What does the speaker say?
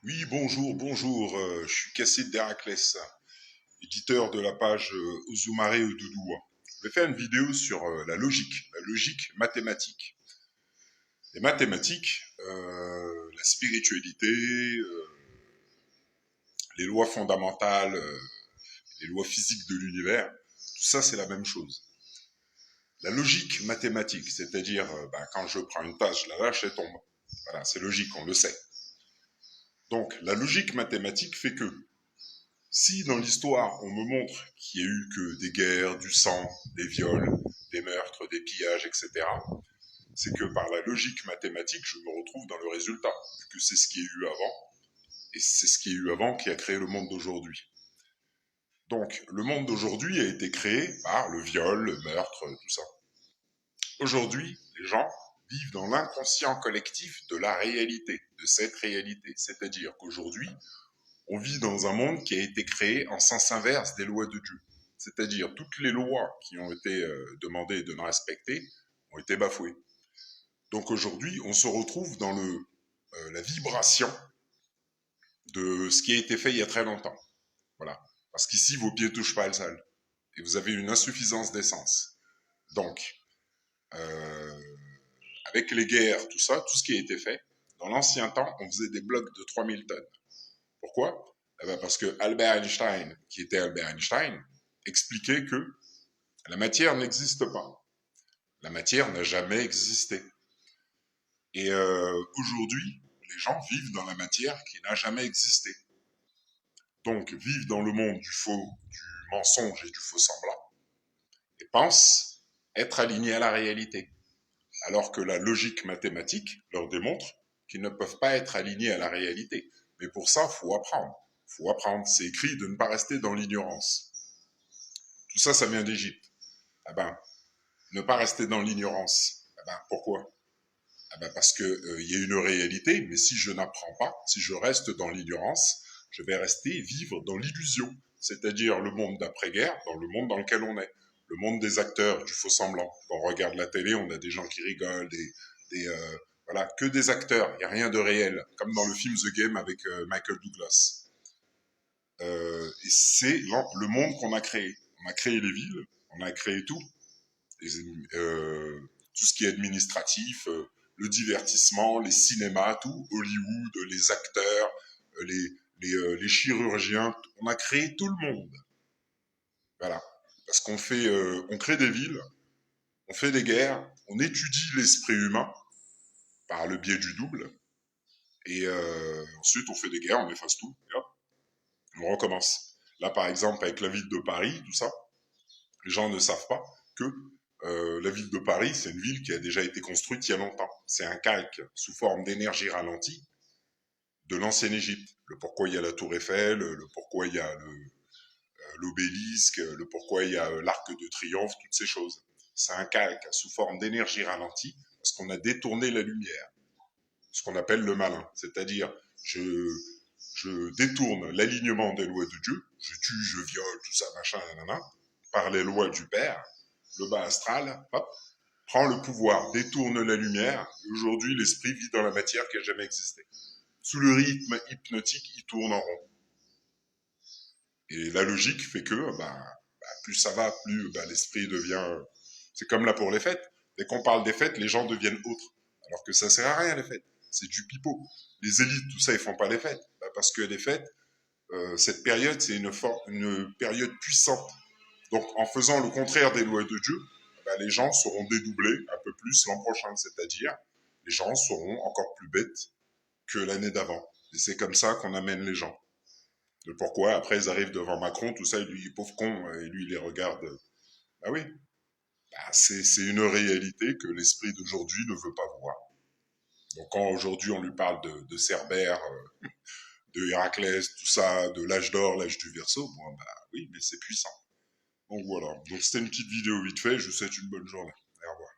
Oui, bonjour, bonjour, je suis Cassid d'Héraclès, éditeur de la page Ozumaré Oduduwa. Je vais faire une vidéo sur la logique mathématique. Les mathématiques, la spiritualité, les lois fondamentales, les lois physiques de l'univers, tout ça c'est la même chose. La logique mathématique, c'est-à-dire quand je prends une tasse, je la lâche, elle tombe. Voilà, c'est logique, on le sait. Donc la logique mathématique fait que si dans l'histoire on me montre qu'il y a eu que des guerres, du sang, des viols, des meurtres, des pillages, etc., c'est que par la logique mathématique, je me retrouve dans le résultat, vu que c'est ce qui est eu avant, et c'est ce qui est eu avant qui a créé le monde d'aujourd'hui. Donc le monde d'aujourd'hui a été créé par le viol, le meurtre, tout ça. Aujourd'hui, les gens vivent dans l'inconscient collectif de la réalité, de cette réalité. C'est-à-dire qu'aujourd'hui, on vit dans un monde qui a été créé en sens inverse des lois de Dieu. C'est-à-dire toutes les lois qui ont été demandées de non respecter ont été bafouées. Donc aujourd'hui, on se retrouve dans la vibration de ce qui a été fait il y a très longtemps. Voilà. Parce qu'ici, vos pieds ne touchent pas le sol. Et vous avez une insuffisance d'essence. Donc, euh, avec les guerres, tout ça, tout ce qui a été fait, dans l'ancien temps, on faisait des blocs de 3000 tonnes. Pourquoi? Eh ben parce que Albert Einstein, qui était Albert Einstein, expliquait que la matière n'existe pas. La matière n'a jamais existé. Et aujourd'hui, les gens vivent dans la matière qui n'a jamais existé. Donc, vivent dans le monde du faux, du mensonge et du faux semblant, et pensent être alignés à la réalité. Alors que la logique mathématique leur démontre qu'ils ne peuvent pas être alignés à la réalité. Mais pour ça, il faut apprendre. Il faut apprendre. C'est écrit de ne pas rester dans l'ignorance. Tout ça, ça vient d'Égypte. Ah ben, ne pas rester dans l'ignorance. Ah ben, pourquoi? Ah ben parce que y a une réalité, mais si je n'apprends pas, si je reste dans l'ignorance, je vais rester vivre dans l'illusion, c'est-à-dire le monde d'après-guerre, dans le monde dans lequel on est, le monde des acteurs, du faux semblant. Quand on regarde la télé, on a des gens qui rigolent, voilà, que des acteurs, il n'y a rien de réel, comme dans le film The Game avec Michael Douglas. Et c'est le monde qu'on a créé. On a créé les villes, on a créé tout, et, tout ce qui est administratif, le divertissement, les cinémas, tout, Hollywood, les acteurs, les chirurgiens, on a créé tout le monde. Voilà. Parce on crée des villes, on fait des guerres, on étudie l'esprit humain par le biais du double, et ensuite on fait des guerres, on efface tout, et hop, on recommence. Là, par exemple, avec la ville de Paris, tout ça, les gens ne savent pas que la ville de Paris, c'est une ville qui a déjà été construite il y a longtemps. C'est un calque sous forme d'énergie ralentie de l'ancienne Égypte. Le pourquoi il y a la tour Eiffel, le pourquoi il y a l'obélisque, le pourquoi il y a l'arc de triomphe, toutes ces choses. C'est un calque sous forme d'énergie ralentie parce qu'on a détourné la lumière, ce qu'on appelle le malin. C'est-à-dire, je détourne l'alignement des lois de Dieu, je tue, je viole, tout ça, machin, nanana, par les lois du Père, le bas astral, hop, prend le pouvoir, détourne la lumière, et aujourd'hui l'esprit vit dans la matière qui n'a jamais existé. Sous le rythme hypnotique, il tourne en rond. Et la logique fait que plus ça va, plus l'esprit devient... C'est comme là pour les fêtes. Dès qu'on parle des fêtes, les gens deviennent autres. Alors que ça sert à rien les fêtes. C'est du pipeau. Les élites, tout ça, ils font pas les fêtes. Parce que les fêtes, cette période, c'est une période puissante. Donc, en faisant le contraire des lois de Dieu, les gens seront dédoublés un peu plus l'an prochain. C'est-à-dire, les gens seront encore plus bêtes que l'année d'avant. Et c'est comme ça qu'on amène les gens. Le pourquoi, après, ils arrivent devant Macron, tout ça, et lui, pauvre con, et lui, il les regarde. Ah oui, c'est une réalité que l'esprit d'aujourd'hui ne veut pas voir. Donc, quand aujourd'hui, on lui parle de Cerbère, de Héraclès, tout ça, de l'âge d'or, l'âge du Verseau, bon, oui, mais c'est puissant. Donc voilà. Donc c'était une petite vidéo vite fait. Je vous souhaite une bonne journée. Au revoir.